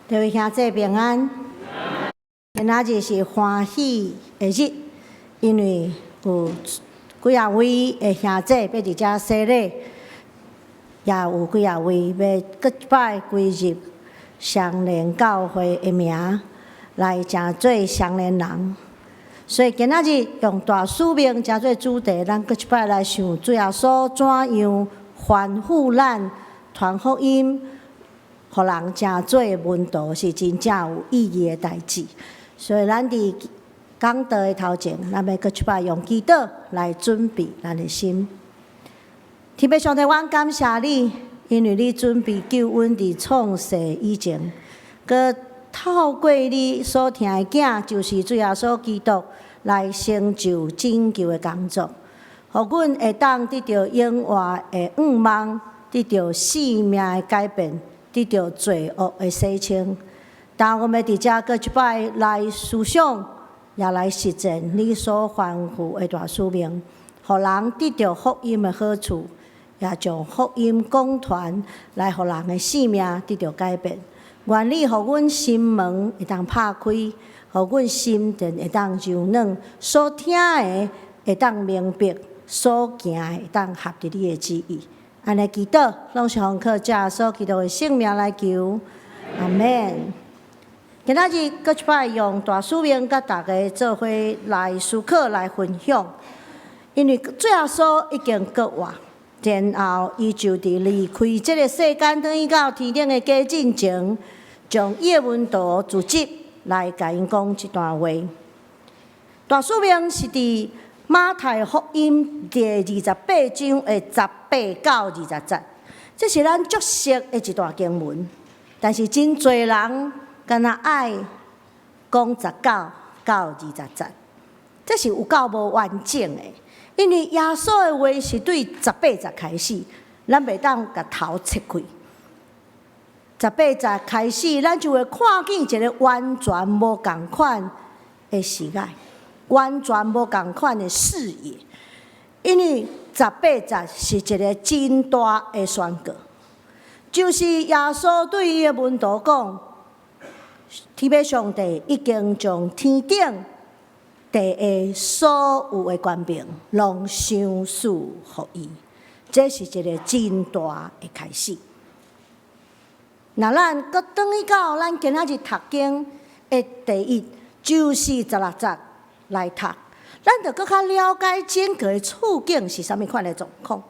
各位兄弟平安。今仔日是欢喜的日，因为有几啊位的兄弟要伫遮洗礼，也有几啊位要搁一摆归入相连教会的名，来成做相连人。所以今仔日用大使命成做主题，咱搁一摆来想主耶稣怎样吩咐咱传福音，互人成做门徒，是真正有意义的代志。所以咱伫讲道的头前，咱要搁一摆用祈祷来准备咱的心。天父上帝，阮感谢你，因为你准备救恩伫创世以前，佮透过你所听的囝，就是主耶稣基督来成就拯救的工作，互阮会当得到永活的盼望，得到性命的改变，得到罪恶的洗清。当我们伫遮搁一摆来思想，也来实践你所吩咐的大使命，互人得到福音的好处，也将福音广传来，互人的性命得到改变。愿你互阮心门会当拍开，互阮心田会当柔软，所听的会当明白，所行的会当合伫你的旨意。安尼祈祷，拢是奉靠主耶稣基督的圣名来求，阿门。今仔日搁一摆用大使命，甲大家做伙来思考、来分享。因为主耶稣已经国活，然后伊就伫离开即个世间，等于到天顶的家境前，将伊的门徒组织来甲因讲一段话。大使命是伫马太福音第28章的18到20节，这是咱足熟的一段经文，但是真侪人敢若爱讲19到20节，这是有够无完整的。因为耶稣的话是对18节开始，咱袂当甲头切开。18节开始，咱就会看见一个完全无共款的视野，完全无共款的视野。因为18节是一个真大的宣告，就是耶稣对伊的门徒讲，天父上帝已经将天顶地下所有的权柄，拢赏赐予伊。这是一个真大的开始。那咱搁转去到咱今仔日读经的第一，就是16节来读，咱就搁较了解整个的处境是啥物款的状况。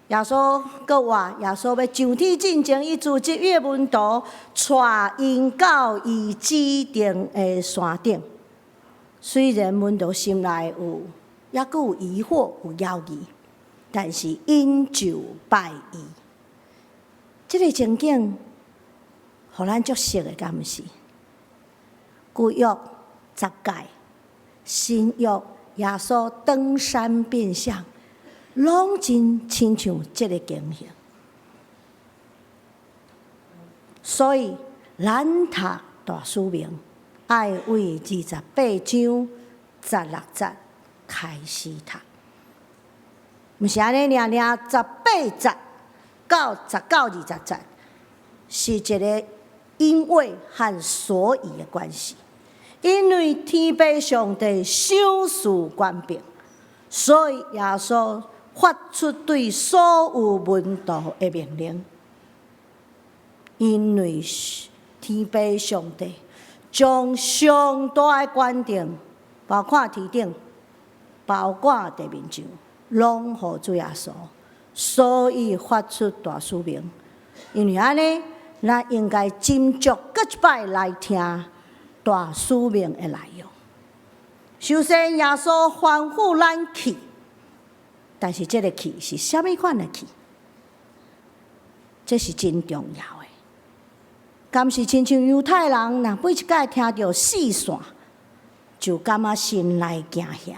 耶稣国活，耶稣要上天进前，伊组织伊的门徒，带因到伊指定的山顶。虽然门徒心内也阁有疑惑、有犹豫，但是因就拜伊。这个情景，互咱足熟的，敢毋是？旧约10诫，新约耶稣登山变相，拢真亲像这个情形。所以咱读大使命，爱为28章16节开始读，毋是安尼尔18节到19、20节，是一个因为和所以的关系。因为天父上帝赏赐权柄，所以耶稣发出对所有门徒的命令。因为天父上帝将上大的权柄，包括天顶，包括地面上，拢予主耶稣，所以发出大使命。因为安尼，咱应该斟酌搁一摆来听大使命的内容。首先，耶稣吩咐咱去，但是这个去是啥物款的去？这是真重要的。敢是亲像犹太人，若每一摆听到四线，就感觉心内惊吓，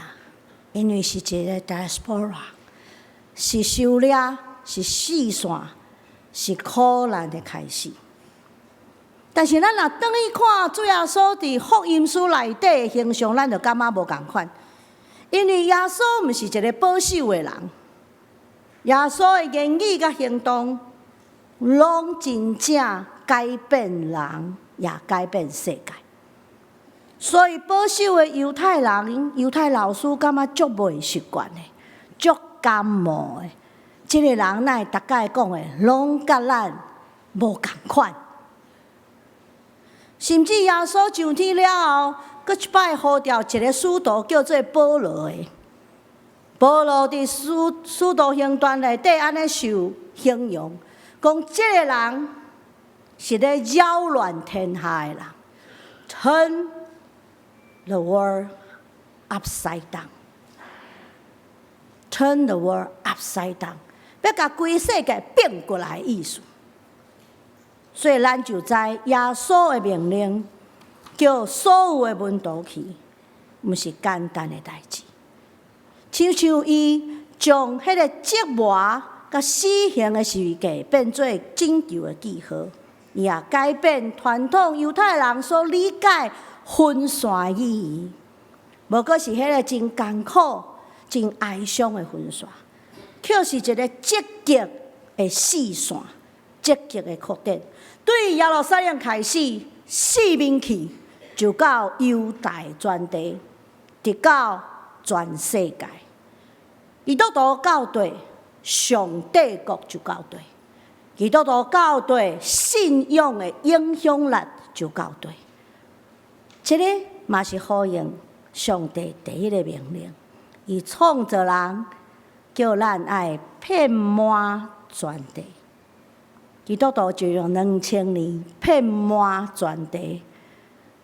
因为是一个 diaspora， 是受掠，是四线，是苦难的开始。但是咱若转去看主耶稣伫福音书内底的形象，咱就感觉无共款。因为耶稣毋是一个保守的人，耶稣的言语甲行动，拢真正改变人，也改变世界。所以保守的犹太人、犹太老师感觉足袂习惯的，足感冒的。即个人乃逐概讲的，拢甲咱无共款。甚至耶稣上天了后，搁一摆呼召一个使徒叫做保罗的。保罗伫使徒行传内底安尼受形容，讲即个人是咧扰乱天下的人 ，turn the world upside down，turn the world upside down， 要甲规世界变过来的意思。所以咱就知耶稣的命令，叫所有的门徒去，毋是简单的代志。像伊将迄个折磨甲死刑的世界变做拯救的记号，伊也改变传统犹太人所理解分线意义，无过是迄个真艰苦、真哀伤的分线，却是一个积极的视线、积极的扩展。对耶路撒冷开始，四面去就到犹大全地，直到全世界。基督徒教导上帝国就教导，基督徒教导信仰的影响力就教导。这个嘛是呼应上帝第一个命令，伊创造人，叫咱爱遍满全地。基督徒就用2000年遍满全地，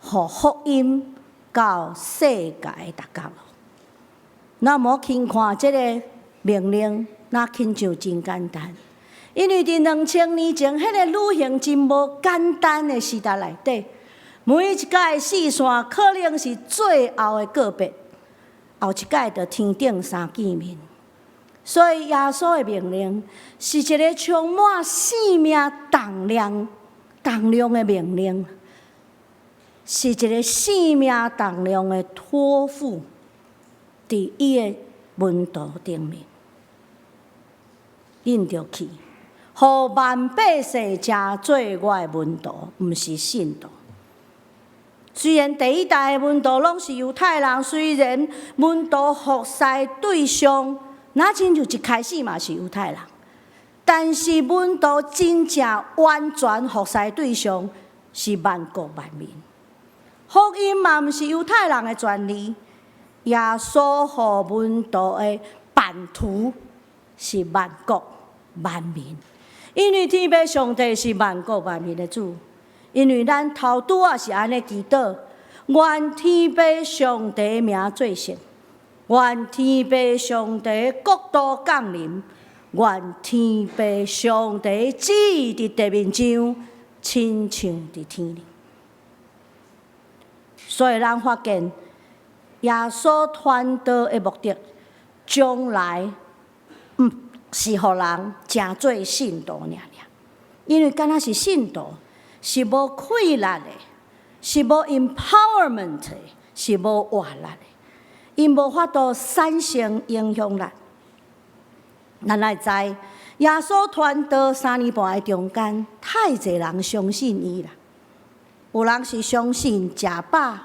互福音到世界逐角落。那么轻看这个命令，那轻就真简单。因为伫2000年前，迄个旅行真无简单的时代内底，每一届视线可能是最后的告别，后一届就天顶三见面。所以耶稣的命令是一个充满生命重量的命令，是一个生命重量的托付。伫伊的门徒顶面，印着去，互万百姓成做我的门徒，毋是信徒。虽然第一代的门徒拢是犹太人，虽然门徒服侍对象，那亲就一开始嘛是犹太人，但是门徒真正完全服侍对象是万国万民。福音嘛毋是犹太人的专利。耶稣互门徒的版图是万国万民，因为天父上帝是万国万民的主。因为咱头拄仔是安尼祈祷，愿天父上帝名做圣，愿天父上帝国度降临，愿天父上帝旨意伫地面上，亲像伫天里。所以咱发现。耶稣传道的目的，将来是互人成做信徒尔。因为敢若是信徒，是无气力的，是无 empowerment 的，是无活力的，因无法度产生影响力。咱来知，耶稣传道3年半的中间，太侪人相信伊啦。有人是相信食饱。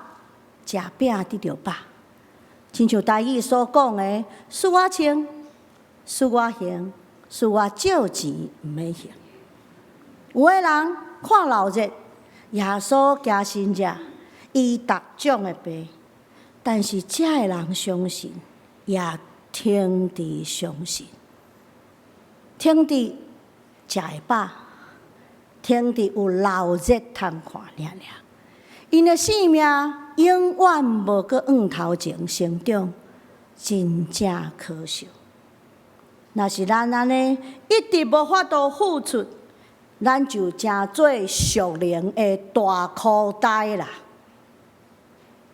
食饼得着饱，亲像台语所讲的：使我清，使我行，使我借钱毋免还。有个人看老热，耶稣加薪者，伊逐种的病，但是这个人相信，也听伫相信，听伫食会饱，听伫有老热通看尔。因的性命永远无搁往头前成长，真正可惜。若是咱安尼一直无法度付出，咱就成做属灵的大苦呆啦。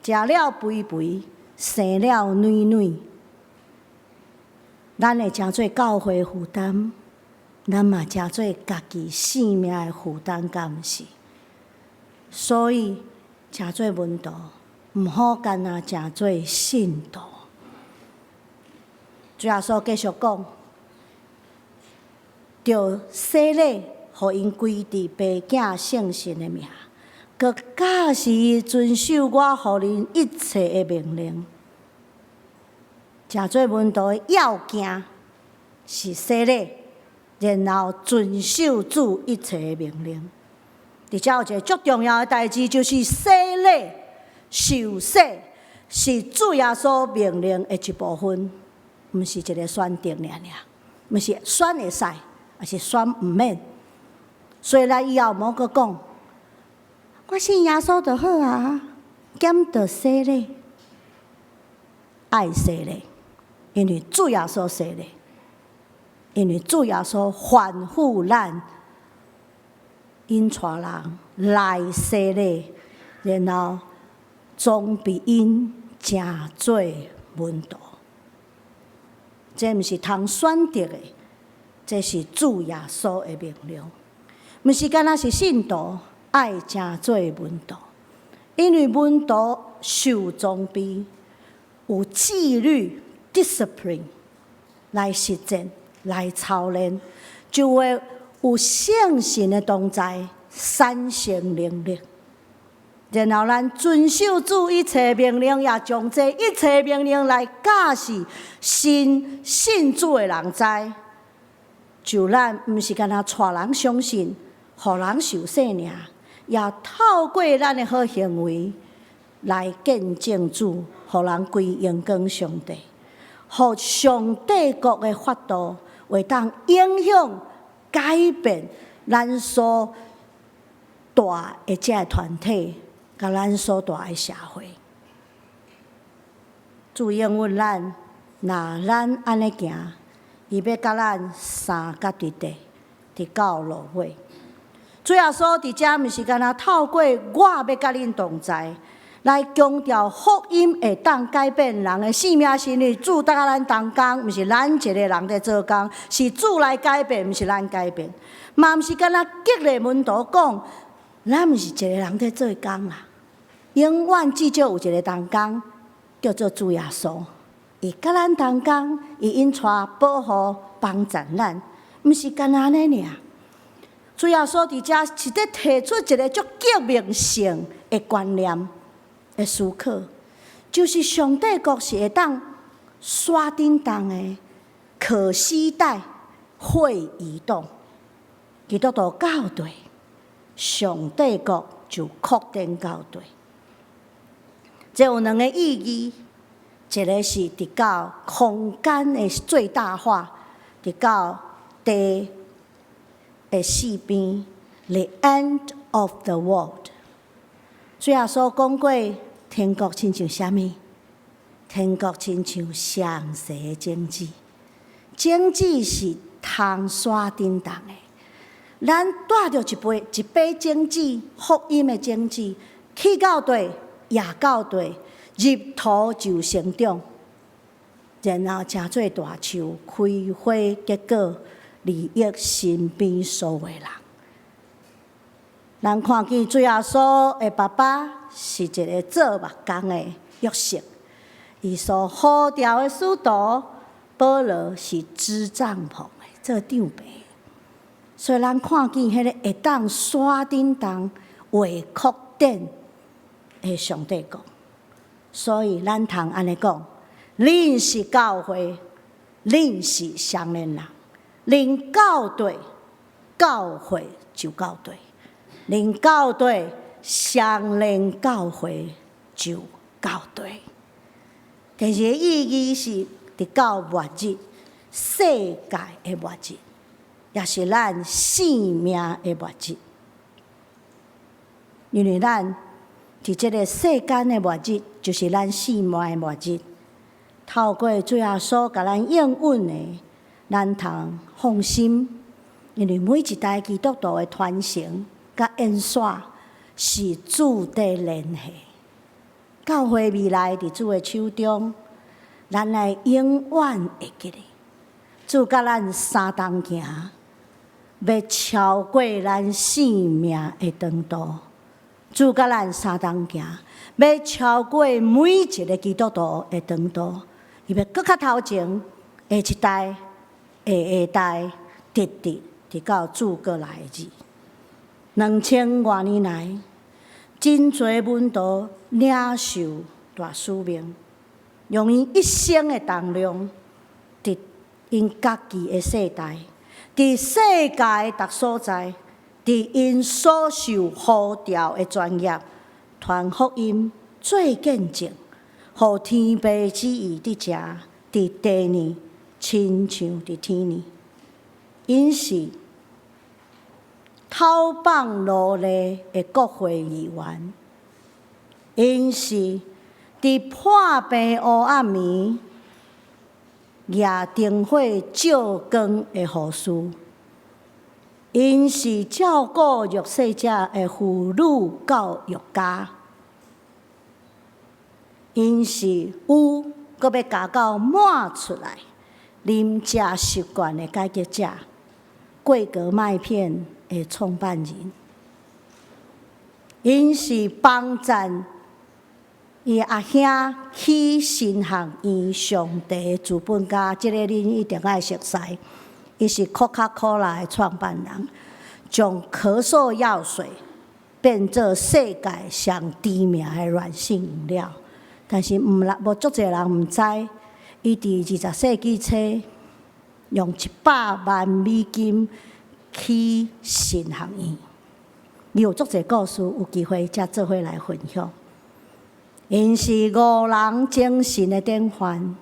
食了肥肥，生了软软，咱会成做教会负担，咱嘛成做家己性命的负担，敢毋是？所以。成做门徒，毋好干那成做信徒。主耶稣继续讲，着洗礼互因归伫爸囝圣神的名，佮教示伊遵守我互恁一切的命令。诚做门徒的要件是洗礼，然后遵守主一切的命令。而且有一个足重要的代志，就是洗礼、受洗是主耶稣命令的一部分，毋是一个选择尔，毋是选会使，也是选毋免。所以咱以后莫阁讲，我信耶稣就好啊，减着洗礼，爱洗礼，因为主耶稣洗礼，因为主耶稣吩咐咱因带人来洗礼，然后装备因成做门徒。这毋是通选择的，这是主耶稣的命令。毋是敢若是信徒爱成做门徒，因为门徒受装备，有纪律 discipline 来实践、来操练，就会有圣神的同在，产生能力。然后咱遵守主一切命令，也将这一切命令来教示信主的人知。就咱毋是敢若带人相信，互人受洗尔，也透过咱的好行为来见证主，互人归荣光上帝，互上帝国的法度会当影响改变咱所带的这个团体，甲咱所带的社会。主应允咱，若咱安尼行，伊要甲咱三角伫地，直到落尾。主耶稣伫遮毋是敢若透过我要甲恁同在，来强调福音会当改变人的性命心理。主搭甲咱同工，毋是咱一个人在做工，是主来改变，毋是咱改变。嘛毋是敢若激励门徒讲，咱毋是一个人在做工啦，永远至少有一个同工叫做主耶稣，伊甲咱同工，伊因带保护帮助咱，毋是干安尼尔。主耶稣伫遮是咧提出一个足革命性的观念的思考，就是上帝国是会当刷叮当的、可携带、会移动。基督徒到对，上帝国就确定到对。这有两个意义，一个是直到空间的最大化，直到地的四边 ，the end of the world。主耶稣讲过，天国亲像啥物？天国亲像上世的经济，经济是通刷叮当的。咱带着一杯经济，福音的经济，去到对，也到对，入土就成长，然后成做大树，开花结果，利益身边所有人。咱看见主耶稣的爸爸是一个做木工的约瑟，伊所呼召的使徒保罗是织帐篷的做长辈。所以咱看见迄个会当刷叮当、为确定的上帝国。所以咱通安尼讲，恁是教会，恁是相连人。恁校对，教会就校对；恁校对，相连教会就校对。第二个意义是直到末日，世界的末日，也是咱生命的末日。因为咱伫这个世间的末日，就是咱生命的末日。透过主耶稣甲咱应允的，咱通放心，因为每一代基督徒的传承甲演算是主的联系。教会未来伫主的手中，咱来永远会记得。主甲咱相同行，要超过咱生命的长度。主甲咱相同行，要超过每一个基督徒的长度。伊要搁较头前，下一代、下下代，直直到主过来的日，2000多年来，真侪门徒领受大使命，用因一生的重量，伫因家己的世代，伫世界各所在，伫因所受呼召的专业，传福音做见证，互天父旨意伫遮，伫地呢，亲像伫天呢。因是透放努力的国会议员，因是伫破病黑暗暝夜灯火照光的护士，因是照顾弱势者的妇女教育家，因是有阁要加到满出来啉食习惯的解决者。桂格麦片的创办人，因是帮赞伊阿兄去神学院上帝资本家，即个恁一定爱熟悉。伊是可卡可乐的创办人，将咳嗽药水变做世界上知名的软性饮料。但是无足侪人毋知，伊伫20世纪初。用100万美金去神学院，有足侪故事，有机会才做伙来分享。因是5人精神的典范，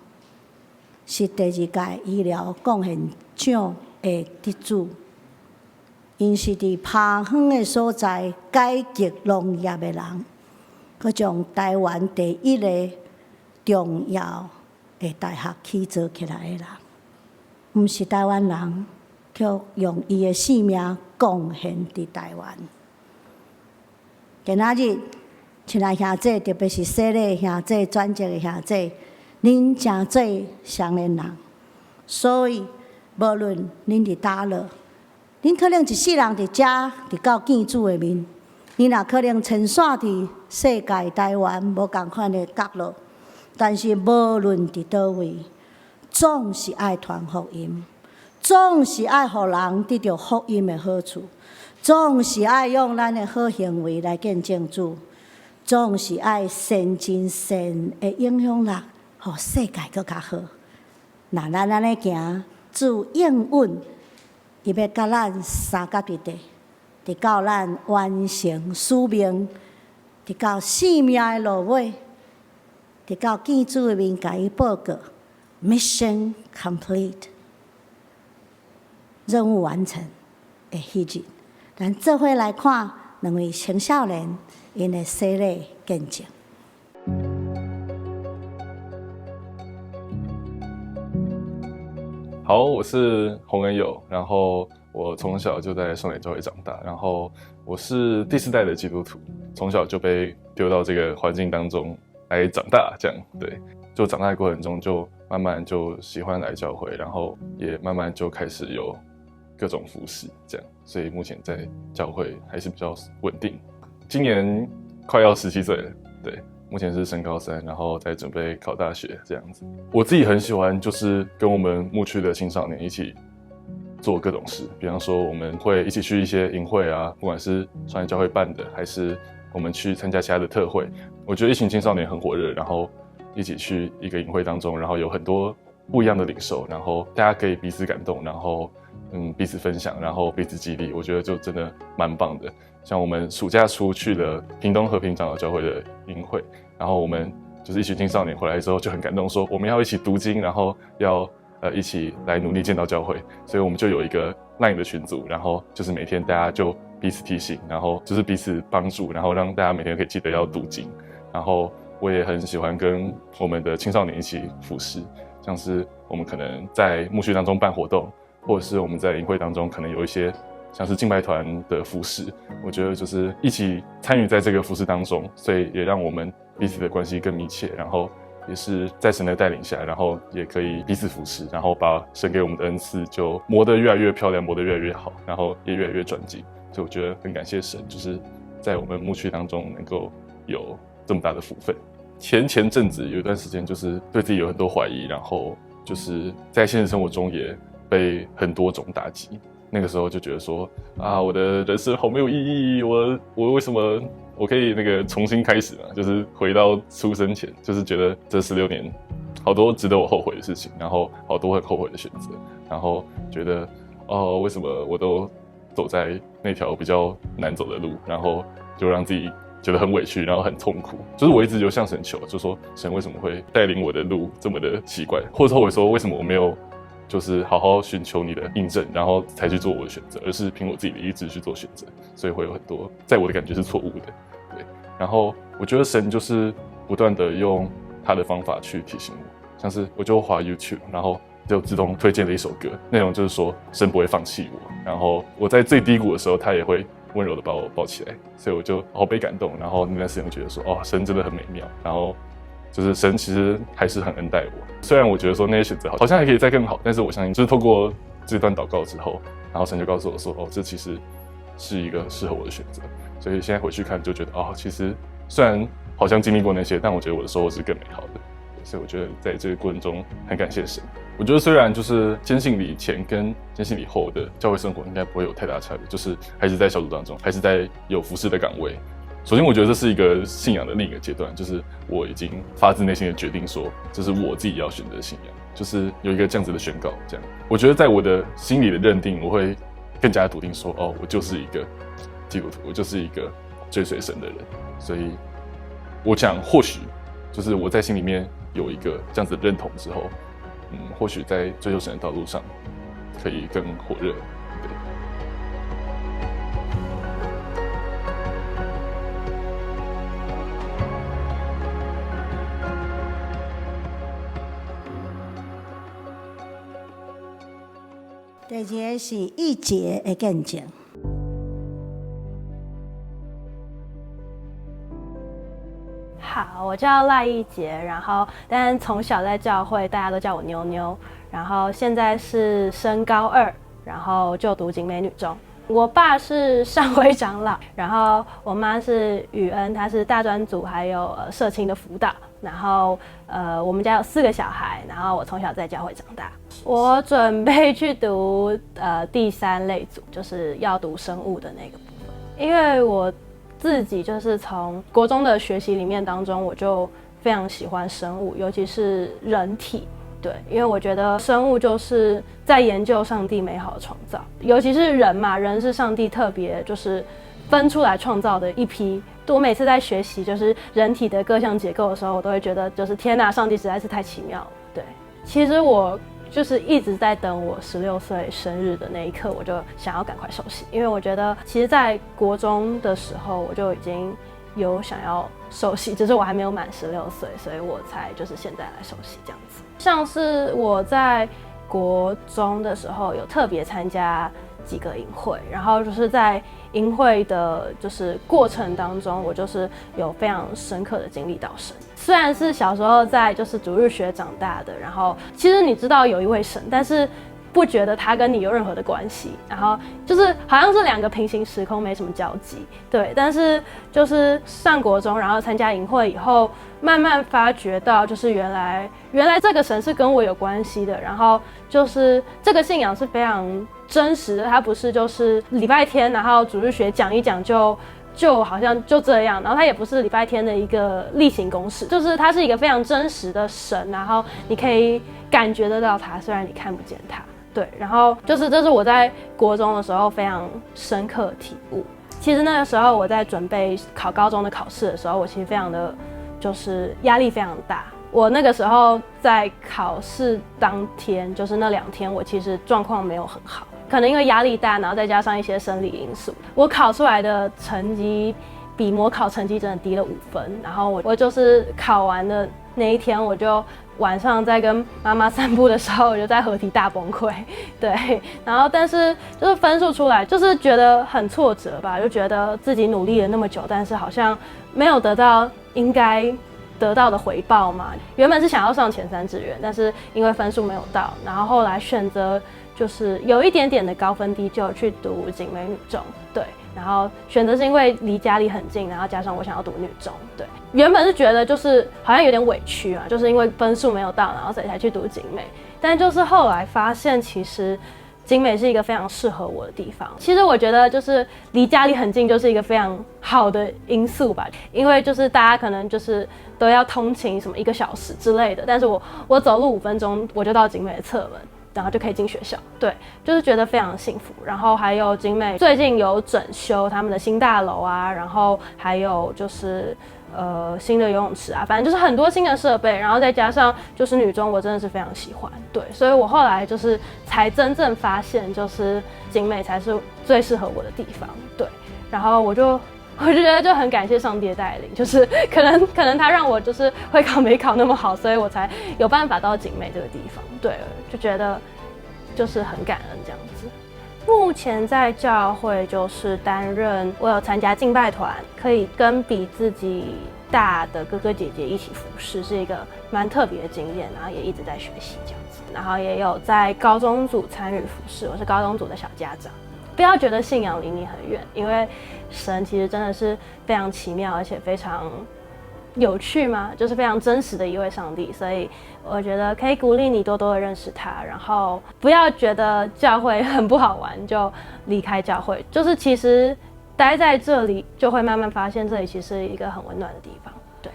是第2届医疗贡献奖的得主。因是伫偏远的所在改革农业的人，佮将台湾第1个重要的大学起造起来的人。毋是台湾人，却用伊的性命贡献伫台湾。今仔日，亲爱兄弟，特别是洗礼兄弟、转职的兄弟，恁真做双连人。所以，无论恁伫倒落，恁可能一世人伫遮，伫到见主的面；恁也可能穿散伫世界台湾无共款的角落。但是，无论伫倒位，总是爱传福音，总是爱互人得到福音的好处，总是爱用咱的好行为来见证主，总是爱善真善的影响力，互世界更较好。若咱安尼行，主应允，伊要甲咱三甲伫地，直到咱完成使命，直到生命的落尾，直到见主的面甲伊报告。Mission complete， 任务完成的迄日，咱做伙来看2位青少年因的洗礼见证。好，我是洪恩友，然后我从小就在圣灵教会长大，然后我是第4代的基督徒，从小就被丢到这个环境当中来长大，这样对。就长大的过程中，就慢慢就喜欢来教会，然后也慢慢就开始有各种服事，这样，所以目前在教会还是比较稳定。今年快要17岁了，对，目前是升高3，然后在准备考大学这样子。我自己很喜欢，就是跟我们牧区的青少年一起做各种事，比方说我们会一起去一些营会啊，不管是双业教会办的，还是我们去参加其他的特会。我觉得一群青少年很火热，然后一起去一个营会当中，然后有很多不一样的领受，然后大家可以彼此感动，然后彼此分享，然后彼此激励，我觉得就真的蛮棒的。像我们暑假初去了屏东和平长老教会的营会，然后我们就是一群青少年回来之后就很感动，说我们要一起读经，然后要一起来努力建造教会，所以我们就有一个 LINE 的群组，然后就是每天大家就彼此提醒，然后就是彼此帮助，然后让大家每天可以记得要读经。然后我也很喜欢跟我们的青少年一起服事，像是我们可能在牧区当中办活动，或者是我们在营会当中可能有一些像是敬拜团的服事，我觉得就是一起参与在这个服事当中，所以也让我们彼此的关系更密切，然后也是在神的带领下，然后也可以彼此服侍，然后把神给我们的恩赐就磨得越来越漂亮，磨得越来越好，然后也越来越专精。所以我觉得很感谢神，就是在我们牧区当中能够有这么大的福分。前阵子有一段时间就是对自己有很多怀疑，然后就是在现实生活中也被很多种打击，那个时候就觉得说啊，我的人生好没有意义，我为什么我可以那个重新开始嘛，就是回到出生前，就是觉得这16年好多值得我后悔的事情，然后好多很后悔的选择，然后觉得哦，为什么我都走在那条比较难走的路，然后就让自己觉得很委屈，然后很痛苦。就是我一直就向神求，就说神为什么会带领我的路这么的奇怪，或者后悔说为什么我没有就是好好寻求你的印证，然后才去做我的选择，而是凭我自己的意志去做选择，所以会有很多在我的感觉是错误的。对，然后我觉得神就是不断的用他的方法去提醒我，像是我就滑 YouTube， 然后就自动推荐了一首歌，内容就是说神不会放弃我，然后我在最低谷的时候，他也会温柔的把我抱起来，所以我就好被感动。然后那段时间我觉得说，哦，神真的很美妙，然后就是神其实还是很恩待我。虽然我觉得说那些选择好像还可以再更好，但是我相信就是透过这段祷告之后，然后神就告诉我说，哦，这其实是一个适合我的选择。所以现在回去看就觉得，哦，其实虽然好像经历过那些，但我觉得我的收获是更美好的。所以我觉得在这个过程中很感谢神。我觉得虽然就是坚信礼前跟坚信礼后的教会生活应该不会有太大差别，就是还是在小组当中，还是在有服事的岗位。首先我觉得这是一个信仰的另一个阶段，就是我已经发自内心的决定说这是我自己要选择的信仰，就是有一个这样子的宣告。这样我觉得在我的心里的认定，我会更加笃定说，哦，我就是一个基督徒，我就是一个追随神的人。所以我想或许就是我在心里面有一个这样子的认同之后，或许在追求神的道路上可以更火热。第二个是义节的见证。好，我叫赖义杰，然后但从小在教会，大家都叫我妞妞。然后现在是升高2，然后就读景美女中。我爸是上辉长老，然后我妈是雨恩，她是大专组还有社青的辅导。然后我们家有4个小孩，然后我从小在教会长大。我准备去读第3类组，就是要读生物的那个部分，因为我自己就是从国中的学习里面当中，我就非常喜欢生物，尤其是人体。对，因为我觉得生物就是在研究上帝美好的创造，尤其是人嘛，人是上帝特别就是分出来创造的一批。我每次在学习就是人体的各项结构的时候，我都会觉得就是天哪，上帝实在是太奇妙了。对，其实我就是一直在等我16岁生日的那一刻，我就想要赶快受洗，因为我觉得其实在国中的时候我就已经有想要受洗，只是我还没有满16岁，所以我才就是现在来受洗这样子。像是我在国中的时候有特别参加几个营会，然后就是在营会的就是过程当中，我就是有非常深刻的经历到神。虽然是小时候在就是主日学长大的，然后其实你知道有一位神，但是不觉得他跟你有任何的关系，然后就是好像是2个平行时空，没什么交集。对，但是就是上国中，然后参加营会以后，慢慢发觉到就是原来这个神是跟我有关系的，然后就是这个信仰是非常真实的，它不是就是礼拜天然后主日学讲一讲就好像就这样，然后它也不是礼拜天的一个例行公事，就是它是一个非常真实的神，然后你可以感觉得到它，虽然你看不见它。对，然后就是这是我在国中的时候非常深刻的体悟。其实那个时候我在准备考高中的考试的时候，我其实非常的就是压力非常大。我那个时候在考试当天，就是那2天，我其实状况没有很好，可能因为压力大，然后再加上一些生理因素，我考出来的成绩比模考成绩真的低了5分。然后我就是考完的那一天，我就晚上在跟妈妈散步的时候，我就在合体大崩溃。对，然后但是就是分数出来，就是觉得很挫折吧，就觉得自己努力了那么久，但是好像没有得到应该得到的回报嘛。原本是想要上前3志愿，但是因为分数没有到，然后后来选择就是有一点点的高分低就去读景美女中。对，然后选择是因为离家里很近，然后加上我想要读女中。对，原本是觉得就是好像有点委屈啊，就是因为分数没有到，然后所以才去读景美。但就是后来发现，其实景美是一个非常适合我的地方。其实我觉得就是离家里很近，就是一个非常好的因素吧。因为就是大家可能就是都要通勤什么1个小时之类的，但是我走路5分钟我就到景美的侧门，然后就可以进学校。对，就是觉得非常幸福。然后还有景美最近有整修他们的新大楼啊，然后还有就是新的游泳池啊，反正就是很多新的设备，然后再加上就是女中，我真的是非常喜欢，对，所以我后来就是才真正发现，就是景美才是最适合我的地方，对，然后我就觉得就很感谢上帝的带领，就是可能他让我就是会考没考那么好，所以我才有办法到景美这个地方，对，就觉得就是很感恩这样子。目前在教会就是担任，我有参加敬拜团，可以跟比自己大的哥哥姐姐一起服侍，是一个蛮特别的经验，然后也一直在学习这样子。然后也有在高中组参与服侍，我是高中组的小家长。不要觉得信仰离你很远，因为神其实真的是非常奇妙，而且非常有趣嘛，就是非常真实的一位上帝，所以我觉得可以鼓励你多多的认识他，然后不要觉得教会很不好玩就离开教会，就是其实待在这里就会慢慢发现这里其实是一个很温暖的地方。对，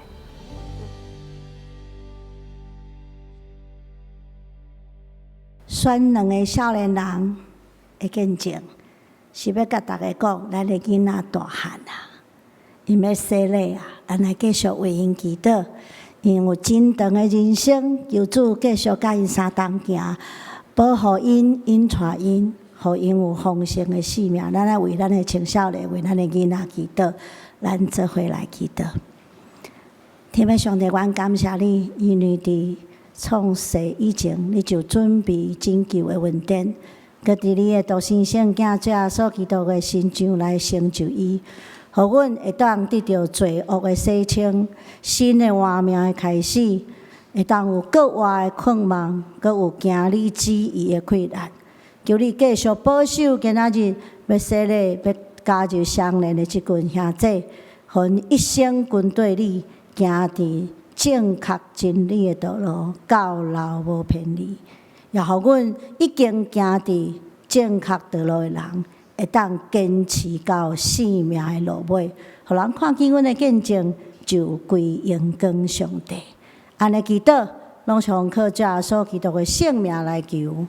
选2个少年人的见证，是要甲大家讲，咱的囡仔大汉啊，因要洗礼啊，咱来继续为因祈祷，因有真长的人生，求主继续甲因相同行，保护因，引带因，互因有丰盛的生命。咱来为咱的青少年，为咱的囡仔祈祷，咱做伙来祈祷。天父上帝，阮感谢你，因为伫创世以前，你就准备拯救的恩典。佮伫你的独生圣囝最后所基督的身上来成就伊，互阮会当得到罪恶的洗清，新的活命的开始，会当有格外的渴望，佮有行你旨意的困难。求你继续保守今仔日要洗礼、要加入相连的即群兄弟，互因一生跟对你，行伫正确真理的道路，到老无偏离。也互阮已经行伫正确道路的人，会当坚持到生命的路尾，互人看见阮的见证，就归荣光上帝。安尼祈祷，拢是靠主耶稣基督的圣名来求，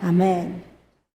阿门。